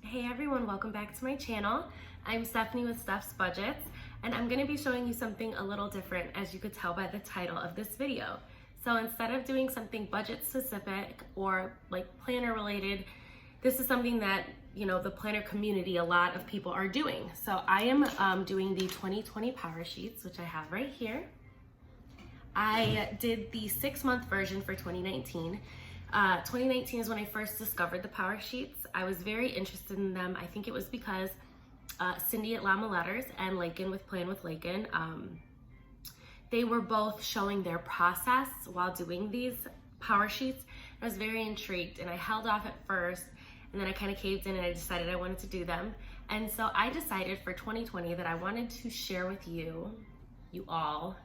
Hey everyone, welcome back to my channel. I'm Stephanie with Steph's Budgets, and I'm going to be showing you something a little different, as you could tell by the title of this video. So instead of doing something budget specific or like planner related, this is something that, you know, the planner community, a lot of people are doing. So I am doing the 2020 PowerSheets, which I have right here. I did the 6-month version for 2019. 2019 is when I first discovered the PowerSheets. I was very interested in them. I think it was because Cindy at Llama Letters and Lakin with Plan with Lakin, they were both showing their process while doing these PowerSheets. I was very intrigued and I held off at first, and then I kind of caved in and I decided I wanted to do them. And so I decided for 2020 that I wanted to share with you all,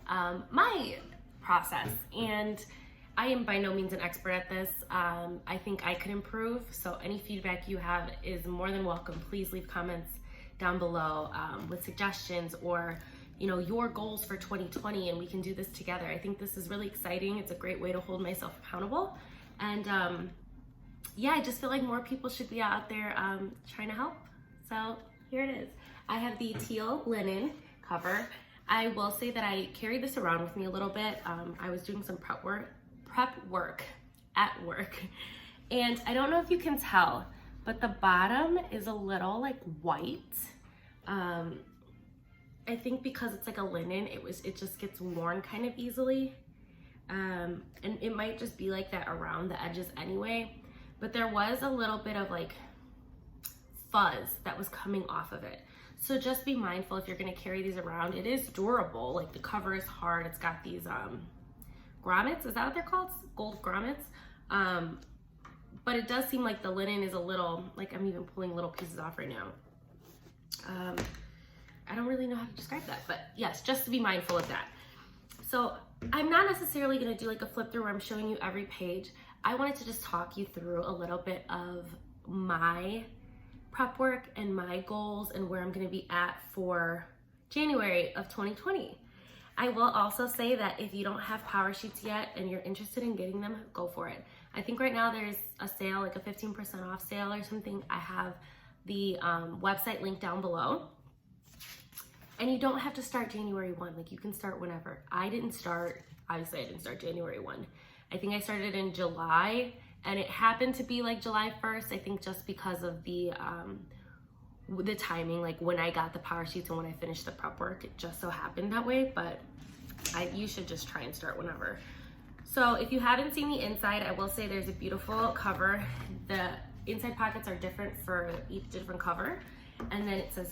my process. And I am by no means an expert at this. I think I could improve, so any feedback you have is more than welcome. Please leave comments down below with suggestions or, you know, your goals for 2020, and we can do this together. I think this is really exciting. It's a great way to hold myself accountable. And yeah, I just feel like more people should be out there trying to help. So here it is. I have the teal linen cover. I will say that I carried this around with me a little bit. I was doing some prep work at work, and I don't know if you can tell, but the bottom is a little like white. I think because it's like a linen, it just gets worn kind of easily, and it might just be like that around the edges anyway, but there was a little bit of like fuzz that was coming off of it. So just be mindful if you're going to carry these around. It is durable, like the cover is hard. It's got these grommets, is that what they're called? Gold grommets. But it does seem like the linen is a little, like I'm even pulling little pieces off right now. I don't really know how to describe that, but yes, just to be mindful of that. So I'm not necessarily gonna do like a flip through where I'm showing you every page. I wanted to just talk you through a little bit of my prep work and my goals and where I'm gonna be at for January of 2020. I will also say that if you don't have PowerSheets yet and you're interested in getting them, go for it. I think right now there's a sale, like a 15% off sale or something. I have the website link down below. And you don't have to start January 1, like you can start whenever. Obviously I didn't start January 1. I think I started in July, and it happened to be like July 1st, I think just because of the timing, like when I got the PowerSheets and when I finished the prep work, it just so happened that way, but you should just try and start whenever. So if you haven't seen the inside, I will say there's a beautiful cover. The inside pockets are different for each different cover, and then it says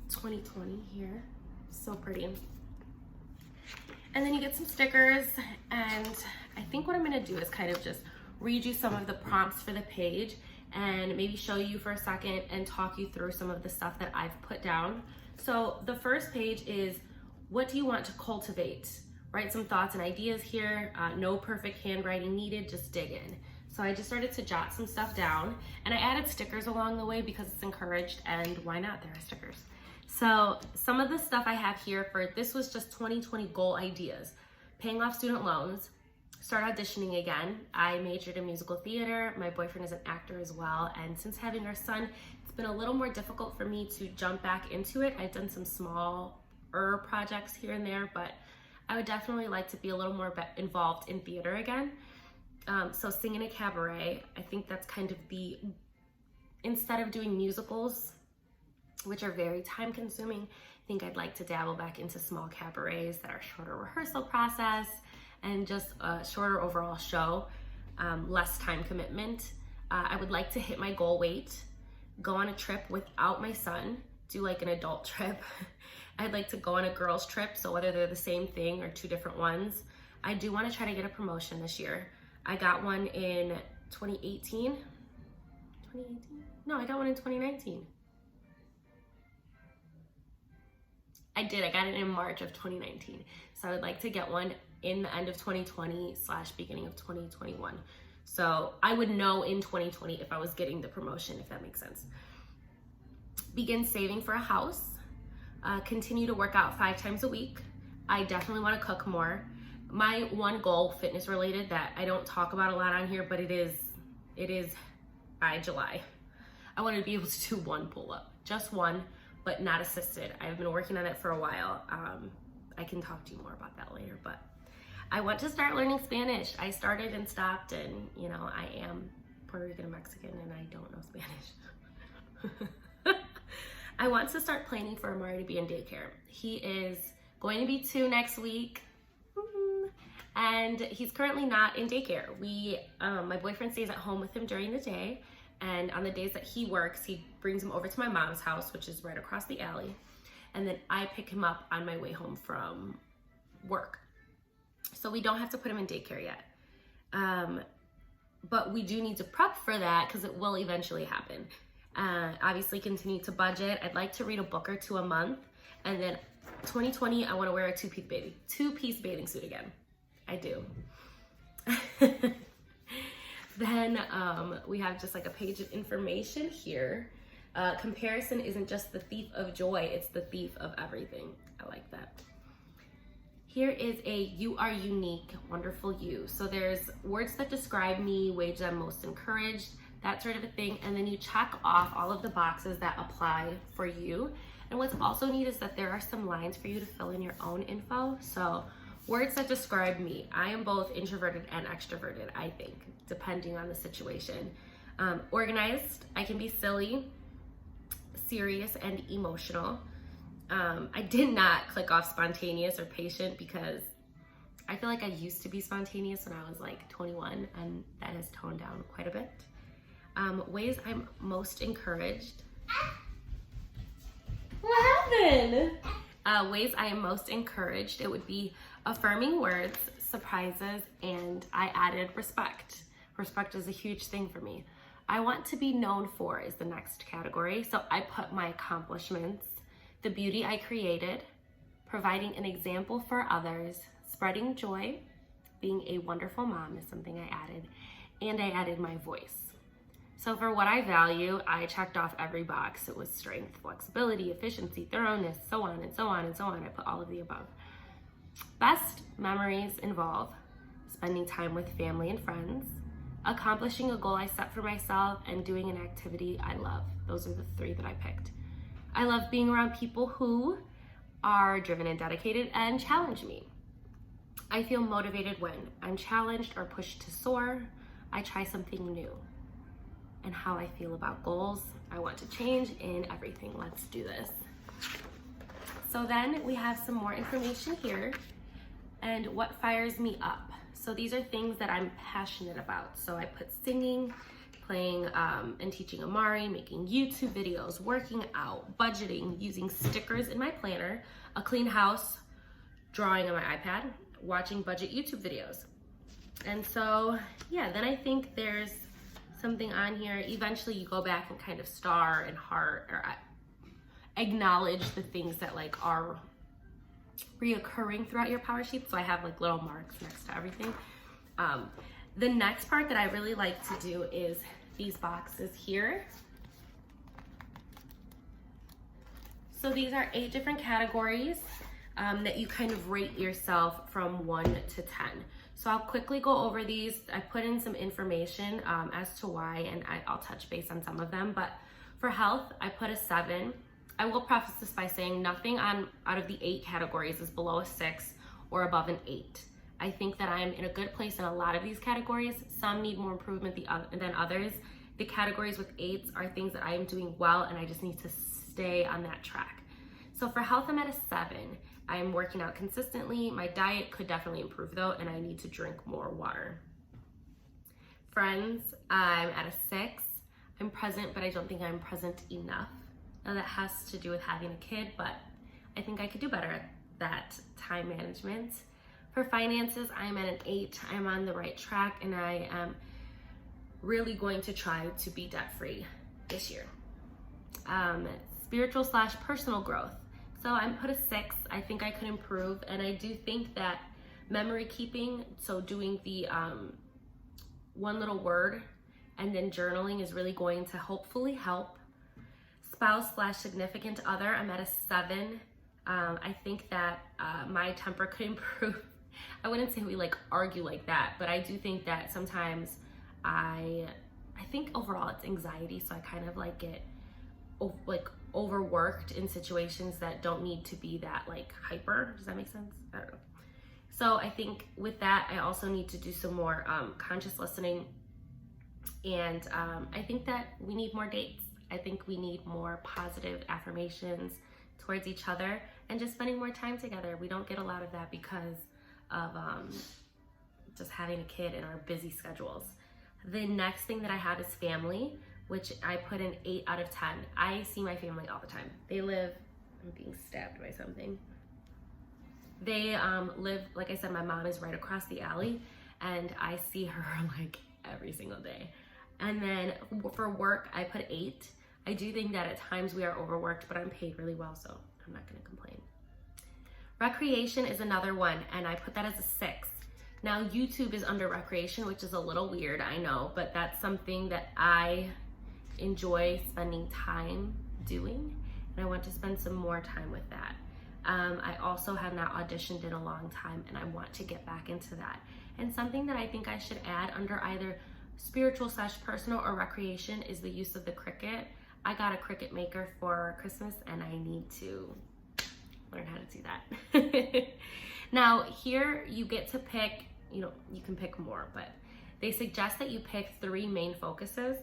2020 here, so pretty. And then you get some stickers, and I think what I'm gonna do is kind of just read you some of the prompts for the page and maybe show you for a second and talk you through some of the stuff that I've put down. So the first page is, what do you want to cultivate? Write some thoughts and ideas here. No perfect handwriting needed, just dig in. So I just started to jot some stuff down, and I added stickers along the way because it's encouraged, and why not, there are stickers. So some of the stuff I have here this was just 2020 goal ideas. Paying off student loans, start auditioning again. I majored in musical theater. My boyfriend is an actor as well. And since having our son, it's been a little more difficult for me to jump back into it. I've done some smaller projects here and there, but I would definitely like to be a little more involved in theater again. So sing in a cabaret, I think that's kind of instead of doing musicals, which are very time consuming, I think I'd like to dabble back into small cabarets that are shorter rehearsal process and just a shorter overall show, less time commitment. I would like to hit my goal weight, go on a trip without my son, do like an adult trip. I'd like to go on a girls trip, so whether they're the same thing or two different ones. I do want to try to get a promotion this year. I got one in 2018. 2018? No, I got one in 2019. I got it in March of 2019. So I would like to get one in the end of 2020 / beginning of 2021. So I would know in 2020 if I was getting the promotion, if that makes sense. Begin saving for a house. Continue to work out 5 times a week. I definitely want to cook more. My one goal, fitness related, that I don't talk about a lot on here, but it is by July. I wanted to be able to do one pull-up, just one, but not assisted. I've been working on it for a while. I can talk to you more about that later, but I want to start learning Spanish. I started and stopped, and you know, I am Puerto Rican and Mexican and I don't know Spanish. I want to start planning for Amari to be in daycare. He is going to be 2 next week. And he's currently not in daycare. My boyfriend stays at home with him during the day, and on the days that he works, he brings him over to my mom's house, which is right across the alley, and then I pick him up on my way home from work. So we don't have to put him in daycare yet. But we do need to prep for that because it will eventually happen. Obviously continue to budget. I'd like to read a book or 2 a month, and then 2020, I want to wear a two-piece bathing suit again. I do. Then we have just like a page of information here. Comparison isn't just the thief of joy, it's the thief of everything. I like that. Here is a you are unique, wonderful you. So there's words that describe me, ways I'm most encouraged, that sort of a thing. And then you check off all of the boxes that apply for you. And what's also neat is that there are some lines for you to fill in your own info. So words that describe me. I am both introverted and extroverted, I think, depending on the situation. Organized, I can be silly, serious, and emotional. I did not click off spontaneous or patient because I feel like I used to be spontaneous when I was like 21, and that has toned down quite a bit. Ways I'm most encouraged. What happened? Ways I am most encouraged, it would be affirming words, surprises, and I added respect. Respect is a huge thing for me. I want to be known for is the next category. So I put my accomplishments, the beauty I created, providing an example for others, spreading joy, being a wonderful mom is something I added, and I added my voice. So for what I value, I checked off every box. It was strength, flexibility, efficiency, thoroughness, so on and so on and so on. I put all of the above. Best memories involve spending time with family and friends, accomplishing a goal I set for myself, and doing an activity I love. Those are the 3 that I picked. I love being around people who are driven and dedicated and challenge me. I feel motivated when I'm challenged or pushed to soar. I try something new. And how I feel about goals. I want to change in everything. Let's do this. So then we have some more information here and what fires me up. So these are things that I'm passionate about. So I put singing, playing and teaching Amari, making YouTube videos, working out, budgeting, using stickers in my planner, a clean house, drawing on my iPad, watching budget YouTube videos. And so, yeah, then I think there's something on here. Eventually you go back and kind of star and heart or acknowledge the things that like are reoccurring throughout your PowerSheets. So I have like little marks next to everything. The next part that I really like to do is these boxes here. So these are 8 different categories that you kind of rate yourself from 1 to 10. So I'll quickly go over these. I put in some information as to why, and I'll touch base on some of them. But for health, I put a 7. I will preface this by saying nothing out of the 8 categories is below a 6 or above an 8. I think that I'm in a good place in a lot of these categories. Some need more improvement than others. The categories with 8s are things that I am doing well, and I just need to stay on that track. So for health, I'm at a 7. I'm working out consistently. My diet could definitely improve though, and I need to drink more water. Friends, I'm at a 6. I'm present, but I don't think I'm present enough. Now that has to do with having a kid, but I think I could do better at that time management. For finances, I'm at an 8. I'm on the right track, and I am really going to try to be debt-free this year. Spiritual / personal growth. So I'm put a 6. I think I could improve, and I do think that memory keeping, so doing the one little word and then journaling is really going to hopefully help. Spouse / significant other, I'm at a 7. I think that my temper could improve. I wouldn't say we like argue like that, but I do think that sometimes I I think overall it's anxiety, so I kind of like get like overworked in situations that don't need to be that like hyper. Does that make sense? I don't know. So I think with that, I also need to do some more conscious listening. And I think that we need more dates. I think we need more positive affirmations towards each other and just spending more time together. We don't get a lot of that because of just having a kid in our busy schedules. The next thing that I have is family, which I put in 8 out of 10. I see my family all the time. They live, I'm being stabbed by something. They live, like I said, my mom is right across the alley and I see her like every single day. And then for work, I put 8. I do think that at times we are overworked, but I'm paid really well, so I'm not gonna complain. Recreation is another one, and I put that as a 6. Now, YouTube is under recreation, which is a little weird, I know, but that's something that I enjoy spending time doing, and I want to spend some more time with that. I also have not auditioned in a long time, and I want to get back into that. And something that I think I should add under either spiritual/personal or recreation is the use of the Cricut. I got a Cricut maker for Christmas, and I need to learn how to do that. Now, here you get to pick, you can pick more, but they suggest that you pick 3 main focuses.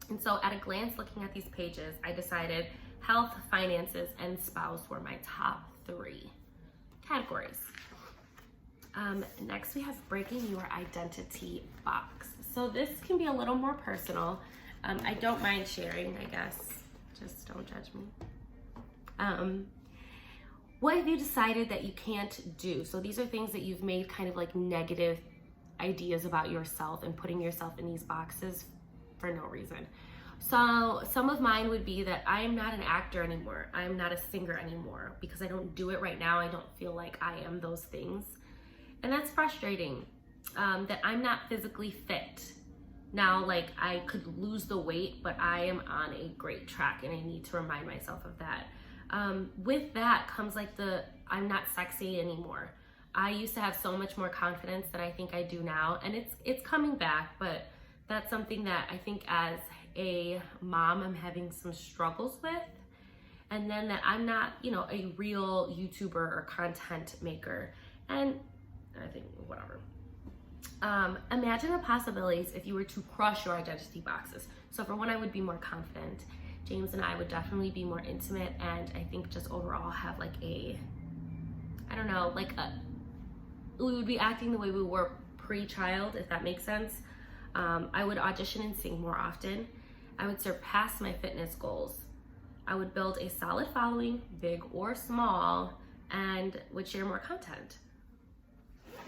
And so at a glance, looking at these pages, I decided health, finances, and spouse were my top 3 categories. Next, we have breaking your identity box. So this can be a little more personal. I don't mind sharing, I guess. Just don't judge me. What have you decided that you can't do? So these are things that you've made kind of like negative ideas about yourself and putting yourself in these boxes for no reason. So some of mine would be that I am not an actor anymore. I'm not a singer anymore because I don't do it right now. I don't feel like I am those things. And that's frustrating, that I'm not physically fit. Now, like I could lose the weight, but I am on a great track and I need to remind myself of that. With that comes like I'm not sexy anymore. I used to have so much more confidence than I think I do now, and it's coming back, but that's something that I think as a mom I'm having some struggles with. And then that I'm not, a real YouTuber or content maker. And I think whatever. Imagine the possibilities if you were to crush your identity boxes. So for one, I would be more confident. James and I would definitely be more intimate, and I think just overall have like we would be acting the way we were pre-child, if that makes sense. I would audition and sing more often. I would surpass my fitness goals. I would build a solid following, big or small, and would share more content.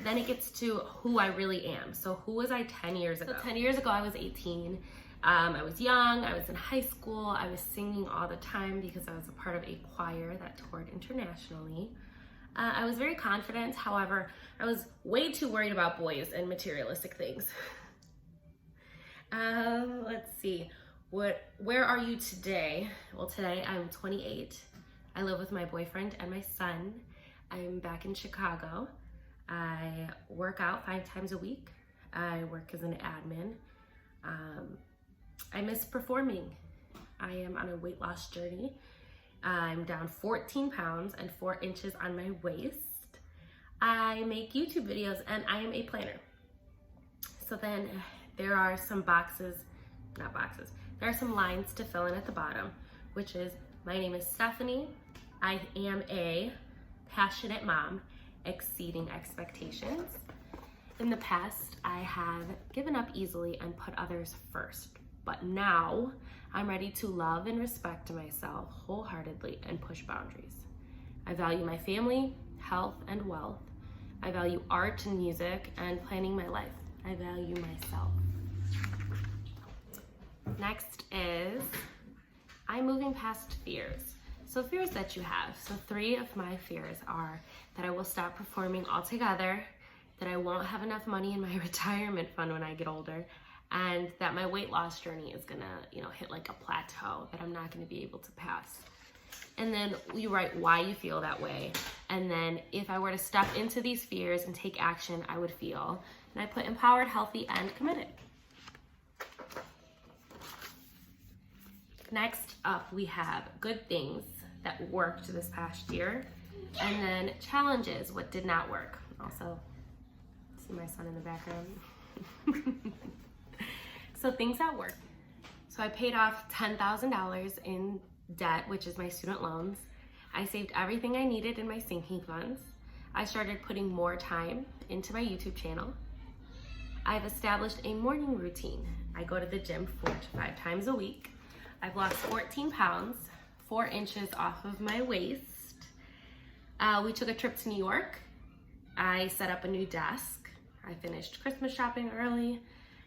Then it gets to who I really am. So who was I 10 years ago? So 10 years ago, I was 18. I was young, I was in high school, I was singing all the time because I was a part of a choir that toured internationally. I was very confident, however, I was way too worried about boys and materialistic things. Let's see, where are you today? Well, today I'm 28. I live with my boyfriend and my son. I'm back in Chicago. I work out 5 times a week. I work as an admin. I miss performing. I am on a weight loss journey. I'm down 14 pounds and 4 inches on my waist. I make YouTube videos and I am a planner. So then there are some there are some lines to fill in at the bottom, which is, my name is Stephanie. I am a passionate mom, exceeding expectations. In the past, I have given up easily and put others first. But now I'm ready to love and respect myself wholeheartedly and push boundaries. I value my family, health, and wealth. I value art and music and planning my life. I value myself. Next is, I'm moving past fears. So fears that you have. So 3 of my fears are that I will stop performing altogether, that I won't have enough money in my retirement fund when I get older, and that my weight loss journey is gonna, hit like a plateau that I'm not gonna be able to pass. And then you write why you feel that way. And then if I were to step into these fears and take action, I would feel. And I put empowered, healthy, and committed. Next up, we have good things that worked this past year, and then challenges, what did not work. Also, see my son in the background. So things that work. So I paid off $10,000 in debt, which is my student loans. I saved everything I needed in my sinking funds. I started putting more time into my YouTube channel. I've established a morning routine. I go to the gym 4 to 5 times a week. I've lost 14 pounds, 4 inches off of my waist. We took a trip to New York. I set up a new desk. I finished Christmas shopping early.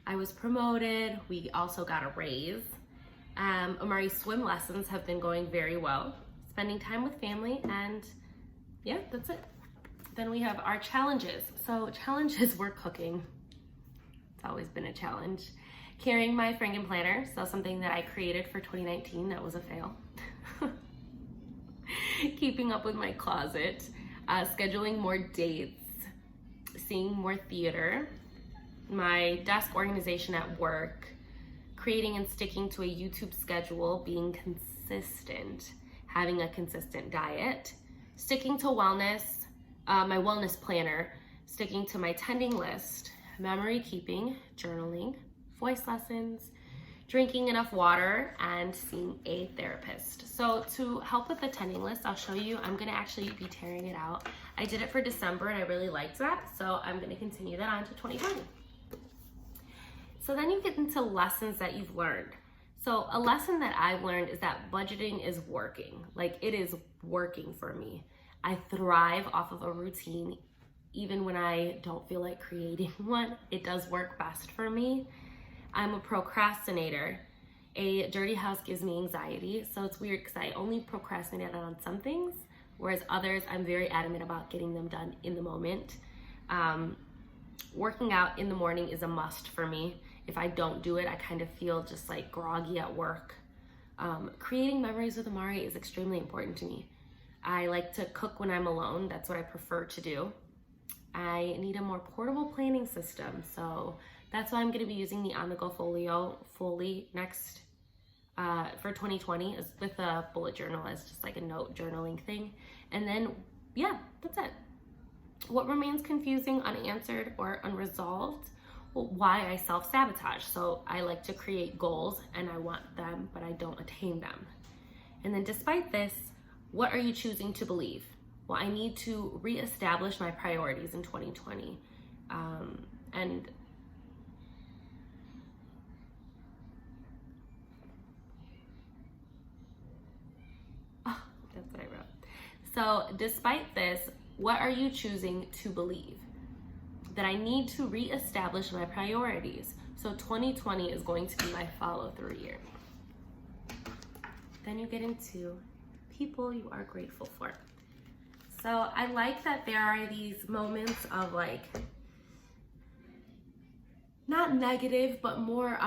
I was promoted. We also got a raise. Amari's swim lessons have been going very well. Spending time with family, and yeah, that's it. Then we have our challenges. So challenges were cooking. It's always been a challenge. Carrying my Franken planner, so something that I created for 2019 that was a fail. Keeping up with my closet, scheduling more dates, seeing more theater, my desk organization at work, creating and sticking to a YouTube schedule, being consistent, having a consistent diet, sticking to wellness, my wellness planner, sticking to my tending list, memory keeping, journaling, voice lessons, drinking enough water, and seeing a therapist. So to help with the tending list, I'll show you, I'm gonna actually be tearing it out. I did it for December and I really liked that, so I'm gonna continue that on to 2020. So then you get into lessons that you've learned. So a lesson that I've learned is that budgeting is working. Like, it is working for me. I thrive off of a routine even when I don't feel like creating one. It does work best for me. I'm a procrastinator. A dirty house gives me anxiety, so it's weird because I only procrastinate on some things, whereas others I'm very adamant about getting them done in the moment. Working out in the morning is a must for me. If I don't do it, I kind of feel just like groggy at work. Creating memories with Amari is extremely important to me. I like to cook when I'm alone. That's what I prefer to do. I need a more portable planning system, so that's why I'm going to be using the On-the-Go Folio fully next for 2020 is with a bullet journal as just like a note journaling thing. And then, yeah, that's it. What remains confusing, unanswered, or unresolved? Well, why I self-sabotage. So I like to create goals and I want them, but I don't attain them. And then despite this, what are you choosing to believe? Well, I need to reestablish my priorities in 2020. And that's what I wrote. So despite this, what are you choosing to believe? That I need to reestablish my priorities. So 2020 is going to be my follow-through year. Then you get into people you are grateful for. So I like that there are these moments of like, not negative, but more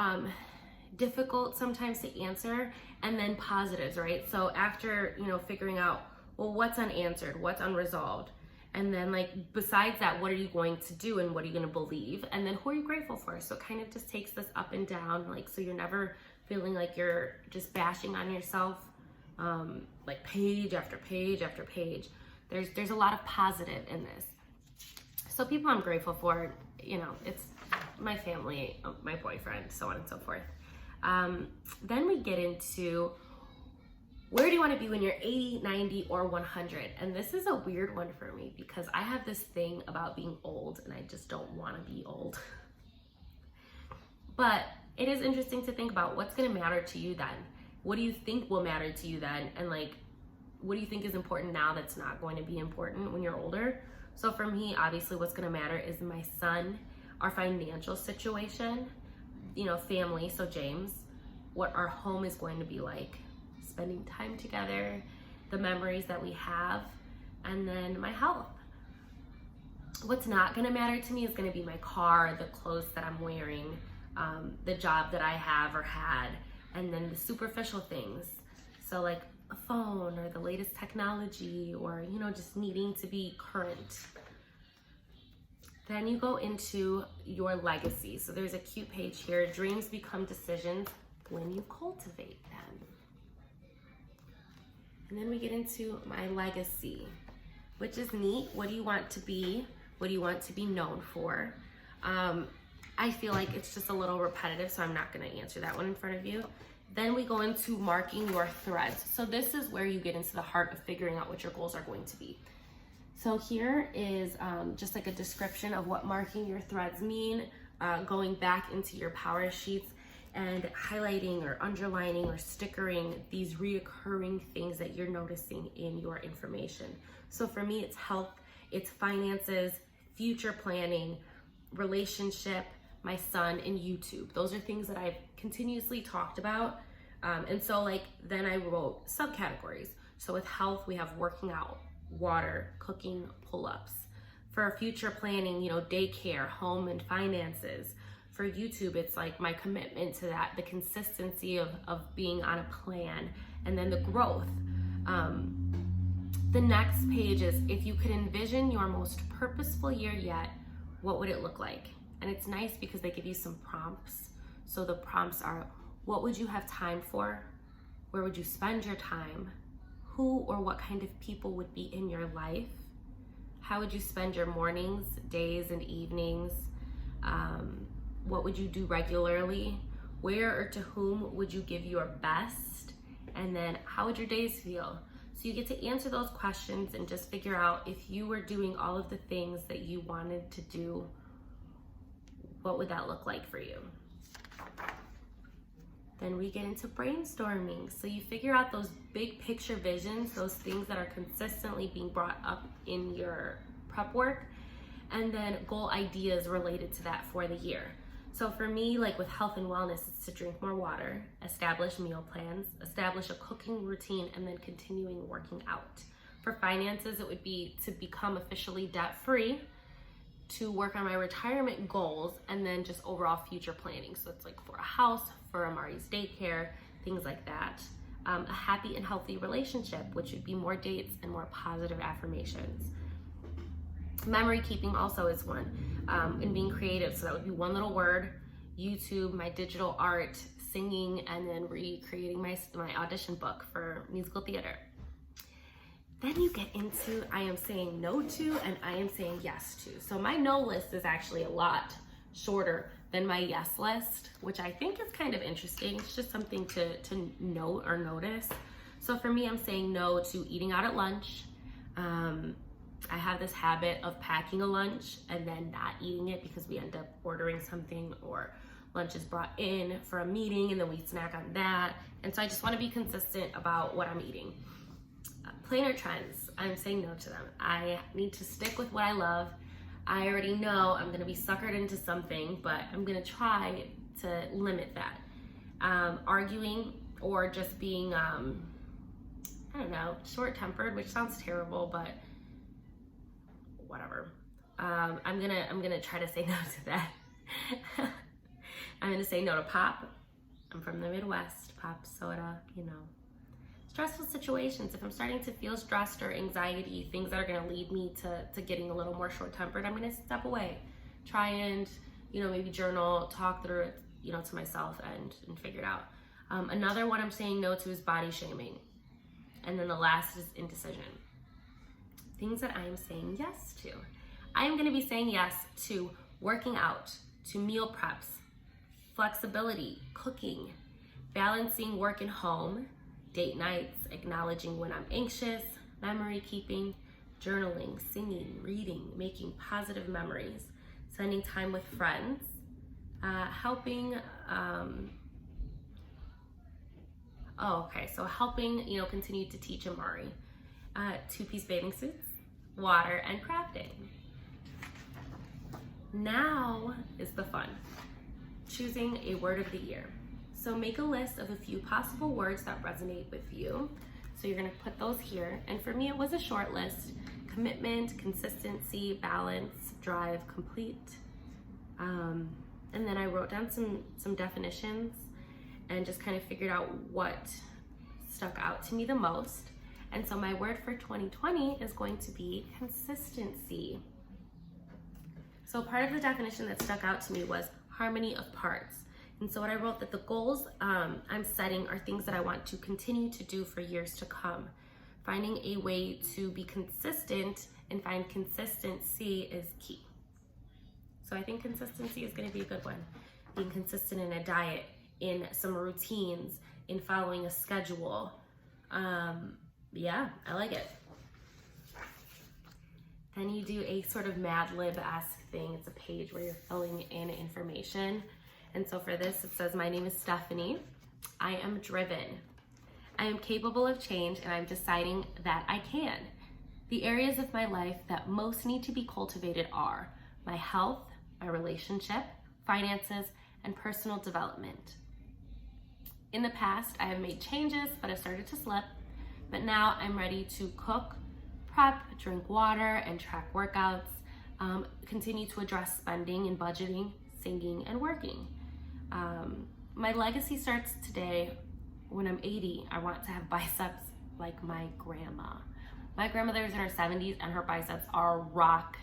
difficult sometimes to answer, and then positives, right? So after, figuring out, well, what's unanswered, what's unresolved, and then like, besides that, what are you going to do and what are you gonna believe? And then who are you grateful for? So it kind of just takes this up and down, like, so you're never feeling like you're just bashing on yourself, like page after page after page. There's a lot of positive in this. So people I'm grateful for, it's my family, my boyfriend, so on and so forth. Then we get into, where do you want to be when you're 80, 90, or 100? And this is a weird one for me because I have this thing about being old and I just don't want to be old. But it is interesting to think about what's going to matter to you then. What do you think will matter to you then? And like, what do you think is important now that's not going to be important when you're older? So for me, obviously what's going to matter is my son, our financial situation, family, so James, what our home is going to be like, spending time together, the memories that we have, and then my health. What's not going to matter to me is going to be my car, the clothes that I'm wearing, the job that I have or had, and then the superficial things. So like a phone or the latest technology, or just needing to be current. Then you go into your legacy. So there's a cute page here. Dreams become decisions when you cultivate them. And then we get into my legacy, which is neat. What do you want to be? What do you want to be known for? I feel like it's just a little repetitive, so I'm not gonna answer that one in front of you. Then we go into marking your threads. So this is where you get into the heart of figuring out what your goals are going to be. So here is just like a description of what marking your threads mean, going back into your PowerSheets and highlighting or underlining or stickering these reoccurring things that you're noticing in your information. So for me, it's health, it's finances, future planning, relationship, my son, and YouTube. Those are things that I've continuously talked about. And so like, then I wrote subcategories. So with health, we have working out, water, cooking, pull-ups. For future planning, you know, daycare, home, and finances. For YouTube, it's like my commitment to that, the consistency of being on a plan, and then the growth. The next page is, if you could envision your most purposeful year yet, what would it look like? And it's nice because they give you some prompts. So the prompts are, what would you have time for? Where would you spend your time? Who or what kind of people would be in your life? How would you spend your mornings, days, and evenings? What would you do regularly? Where or to whom would you give your best? And then how would your days feel? So you get to answer those questions and just figure out, if you were doing all of the things that you wanted to do, what would that look like for you? Then we get into brainstorming. So you figure out those big picture visions, those things that are consistently being brought up in your prep work, and then goal ideas related to that for the year. So for me, like with health and wellness, it's to drink more water, establish meal plans, establish a cooking routine, and then continuing working out. For finances, it would be to become officially debt-free, to work on my retirement goals, and then just overall future planning. So it's like for a house, for Amari's daycare, things like that. A happy and healthy relationship, which would be more dates and more positive affirmations. Memory keeping also is one, and being creative. So that would be one little word, YouTube, my digital art, singing, and then recreating my audition book for musical theater. Then you get into, I am saying no to and I am saying yes to. So my no list is actually a lot shorter than my yes list, which I think is kind of interesting. It's just something to note or notice. So for me, I'm saying no to eating out at lunch. I have this habit of packing a lunch and then not eating it because we end up ordering something, or lunch is brought in for a meeting and then we snack on that. And so I just want to be consistent about what I'm eating. Planner trends, I'm saying no to them. I need to stick with what I love. I already know I'm gonna be suckered into something, but I'm gonna try to limit that. Arguing or just being, I don't know, short-tempered, which sounds terrible, but whatever. I'm gonna try to say no to that. I'm gonna say no to pop. I'm from the Midwest, pop, soda, you know. Stressful situations, if I'm starting to feel stressed or anxiety, things that are gonna lead me to getting a little more short-tempered, I'm gonna step away. Try and, maybe journal, talk through it, to myself and figure it out. Another one I'm saying no to is body shaming. And then the last is indecision. Things that I am saying yes to. I am gonna be saying yes to working out, to meal preps, flexibility, cooking, balancing work and home, date nights, acknowledging when I'm anxious, memory keeping, journaling, singing, reading, making positive memories, spending time with friends, helping, helping, continue to teach Amari, two-piece bathing suits, water, and crafting. Now is the fun. Choosing a word of the year. So make a list of a few possible words that resonate with you. So you're gonna put those here. And for me, it was a short list: commitment, consistency, balance, drive, complete. And then I wrote down some definitions and just kind of figured out what stuck out to me the most. And so my word for 2020 is going to be consistency. So part of the definition that stuck out to me was harmony of parts. And so what I wrote, that the goals I'm setting are things that I want to continue to do for years to come. finding a way to be consistent and find consistency is key. So I think consistency is going to be a good one. Being consistent in a diet, in some routines, in following a schedule. Yeah, I like it. Then you do a sort of Mad Lib-esque thing. It's a page where you're filling in information. And so for this, it says, my name is Stephanie. I am driven. I am capable of change, and I'm deciding that I can. The areas of my life that most need to be cultivated are my health, my relationship, finances, and personal development. In the past, I have made changes, but I've started to slip. But now I'm ready to cook, prep, drink water, and track workouts, continue to address spending and budgeting, singing, and working. My legacy starts today. When I'm 80, I want to have biceps like my grandma. My grandmother's in her 70s and her biceps are rock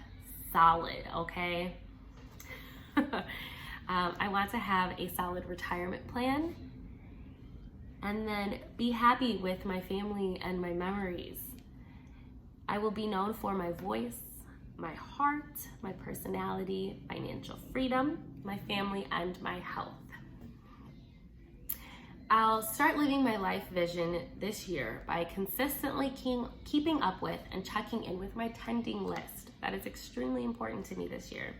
solid, okay? I want to have a solid retirement plan and then be happy with my family and my memories. I will be known for my voice, my heart, my personality, financial freedom, my family, and my health. I'll start living my life vision this year by consistently keeping up with and checking in with my tending list. That is extremely important to me this year.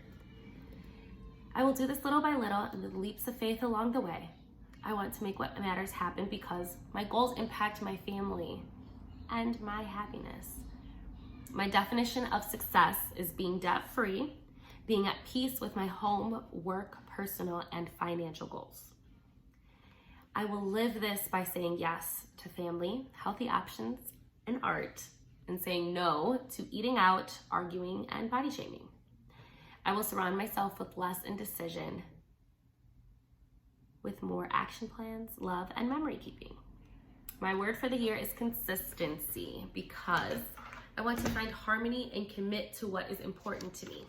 I will do this little by little and with leaps of faith along the way. I want to make what matters happen because my goals impact my family and my happiness. My definition of success is being debt-free, being at peace with my home, work, personal, and financial goals. I will live this by saying yes to family, healthy options, and art, and saying no to eating out, arguing, and body shaming. I will surround myself with less indecision, with more action plans, love, and memory keeping. My word for the year is consistency because I want to find harmony and commit to what is important to me.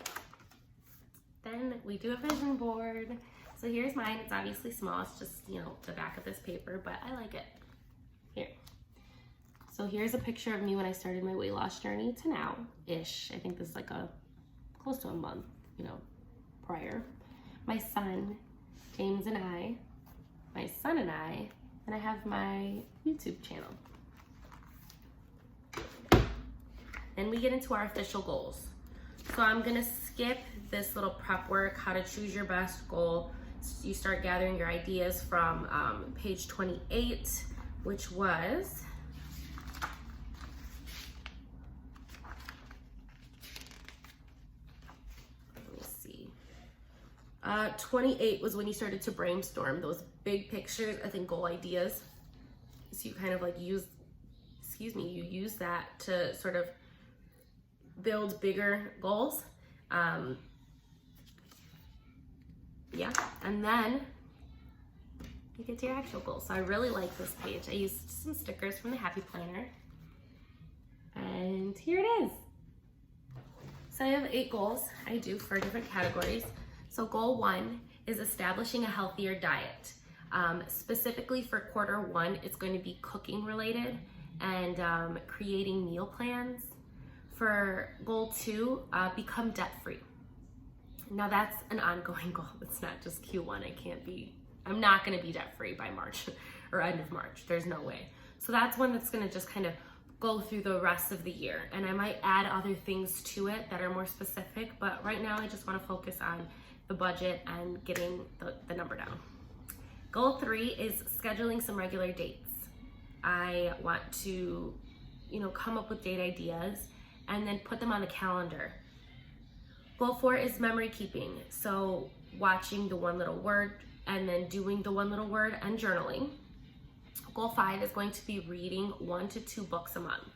Then we do a vision board. So here's mine. It's obviously small. It's just, the back of this paper, but I like it. Here. So here's a picture of me when I started my weight loss journey to now-ish. I think this is like close to a month, prior. My son, James, and I, my son and I have my YouTube channel. Then we get into our official goals. So I'm gonna skip this little prep work, how to choose your best goal. You start gathering your ideas from page 28, which was, let me see, 28 was when you started to brainstorm those big pictures, I think goal ideas. So you kind of like use that to sort of build bigger goals. Yeah, and then you get to your actual goals. So I really like this page. I used some stickers from the Happy Planner. And here it is. So I have 8 goals I do for different categories. So goal 1 is establishing a healthier diet. Specifically for Q1, it's going to be cooking related and creating meal plans. For goal 2, become debt-free. Now that's an ongoing goal. It's not just Q1. I'm not gonna be debt-free by March or end of March. There's no way. So that's one that's gonna just kind of go through the rest of the year. And I might add other things to it that are more specific, but right now I just wanna focus on the budget and getting the number down. Goal 3 is scheduling some regular dates. I want to, come up with date ideas and then put them on the calendar. Goal 4 is memory keeping. So watching the one little word and then doing the one little word and journaling. Goal 5 is going to be reading 1 to 2 books a month.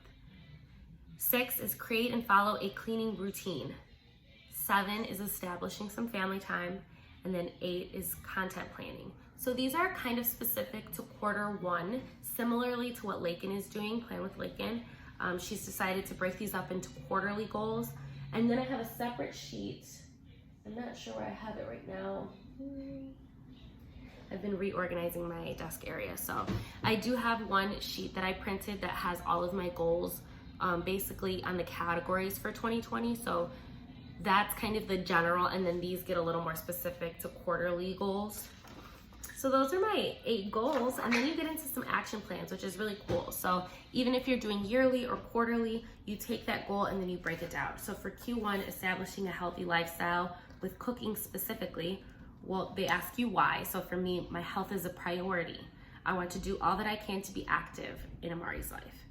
6 is create and follow a cleaning routine. 7 is establishing some family time. And then 8 is content planning. So these are kind of specific to Q1, similarly to what Lakin is doing, Plan with Lakin. She's decided to break these up into quarterly goals. And then I have a separate sheet. I'm not sure where I have it right now. I've been reorganizing my desk area. So I do have one sheet that I printed that has all of my goals basically on the categories for 2020. So that's kind of the general, and then these get a little more specific to quarterly goals. So those are my 8 goals, and then you get into some action plans, which is really cool. So even if you're doing yearly or quarterly, you take that goal and then you break it down. So for Q1, establishing a healthy lifestyle with cooking specifically, well, they ask you why. So for me, my health is a priority. I want to do all that I can to be active in Amari's life.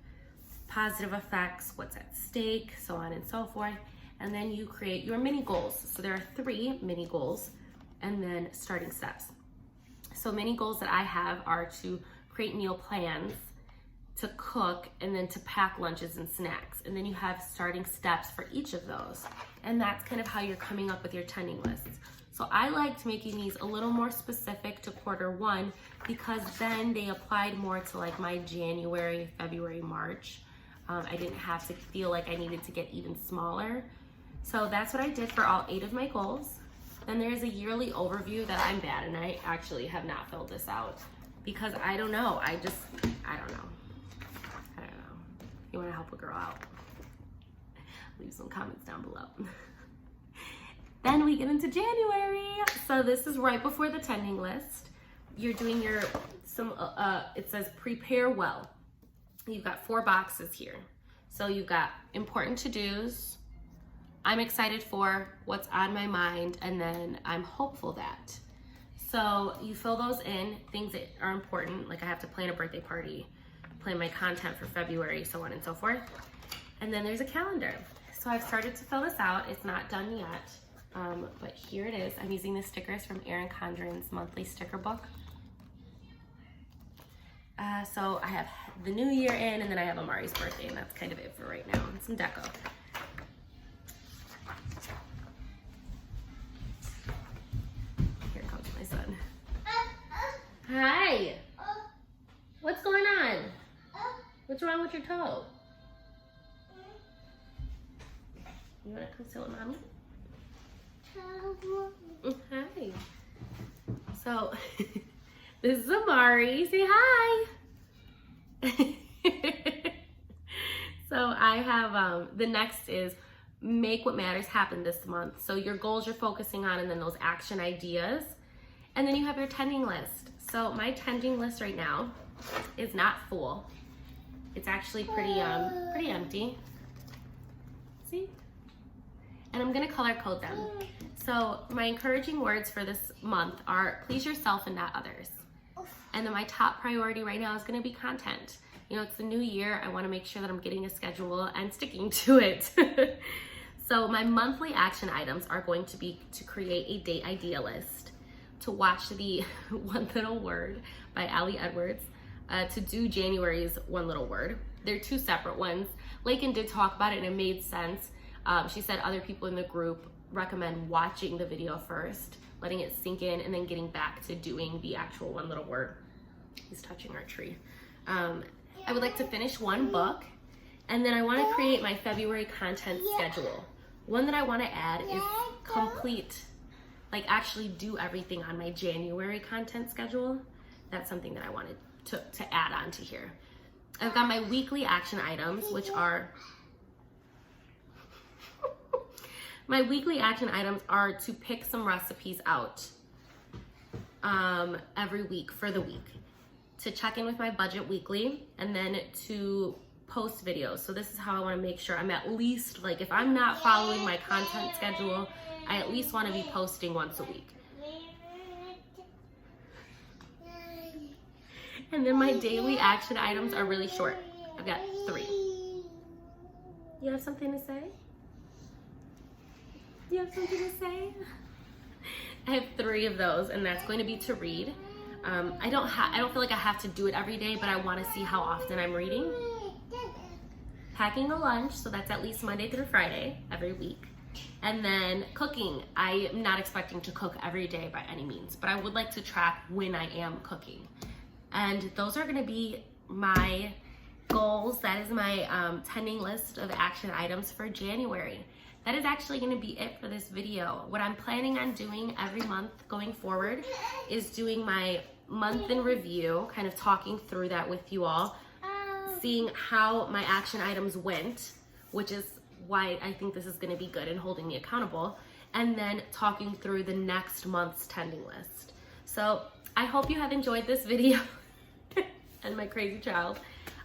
Positive effects, what's at stake, so on and so forth. And then you create your mini goals. So there are 3 mini goals, and then starting steps. So many goals that I have are to create meal plans, to cook, and then to pack lunches and snacks. And then you have starting steps for each of those. And that's kind of how you're coming up with your tending lists. So I liked making these a little more specific to Q1 because then they applied more to like my January, February, March. I didn't have to feel like I needed to get even smaller. So that's what I did for all 8 of my goals. Then there's a yearly overview that I'm bad, and I actually have not filled this out because I don't know. I don't know. You want to help a girl out? Leave some comments down below. Then we get into January. So this is right before the tending list. You're doing your, it says prepare well. You've got 4 boxes here. So you've got important to-dos, I'm excited for, what's on my mind, and then I'm hopeful that. So you fill those in, things that are important, like I have to plan a birthday party, plan my content for February, so on and so forth. And then there's a calendar. So I've started to fill this out. It's not done yet, but here it is. I'm using the stickers from Erin Condren's monthly sticker book. So I have the new year in, and then I have Amari's birthday, and that's kind of it for right now, and some deco. Here comes my son. Hi. What's going on? What's wrong with your toe? You want to come sit with mommy? Hi. So, this is Amari. Say hi. So I have, the next is make what matters happen this month. So your goals you're focusing on, and then those action ideas. And then you have your tending list. So my tending list right now is not full. It's actually pretty empty. See? And I'm gonna color code them. So my encouraging words for this month are please yourself and not others. And then my top priority right now is gonna be content. You know, it's the new year. I wanna make sure that I'm getting a schedule and sticking to it. So my monthly action items are going to be to create a date idea list, to watch the One Little Word by Ali Edwards, to do January's One Little Word. They're 2 separate ones. Lakin did talk about it and it made sense. She said other people in the group recommend watching the video first, letting it sink in, and then getting back to doing the actual One Little Word. He's touching our tree. I would like to finish 1 book, and then I want to create my February content schedule. One that I want to add is complete, like actually do everything on my January content schedule. That's something that I wanted to add on to here. I've got my weekly action items, which are my weekly action items are to pick some recipes out every week for the week, to check in with my budget weekly, and then to post videos. So this is how I want to make sure I'm at least, like if I'm not following my content schedule, I at least want to be posting once a week. And then my daily action items are really short. I've got 3. You have something to say? You have something to say? I have 3 of those, and that's going to be to read. I don't feel like I have to do it every day, but I want to see how often I'm reading. Packing a lunch, so that's at least Monday through Friday every week. And then cooking. I am not expecting to cook every day by any means, but I would like to track when I am cooking. And those are going to be my goals. That is my tending list of action items for January. that is actually going to be it for this video. What I'm planning on doing every month going forward is doing my month in review, kind of talking through that with you all, seeing how my action items went, which is why I think this is going to be good and holding me accountable, and then talking through the next month's tending list. So I hope you have enjoyed this video and my crazy child.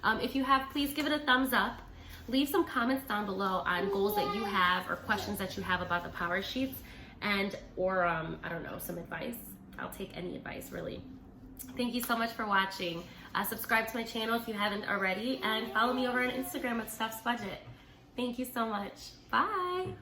If you have, please give it a thumbs up. Leave some comments down below on goals that you have or questions that you have about the PowerSheets, and or I don't know, some advice. I'll take any advice, really. Thank you so much for watching. Subscribe to my channel if you haven't already, and follow me over on Instagram at Steph's Budget. Thank you so much. Bye.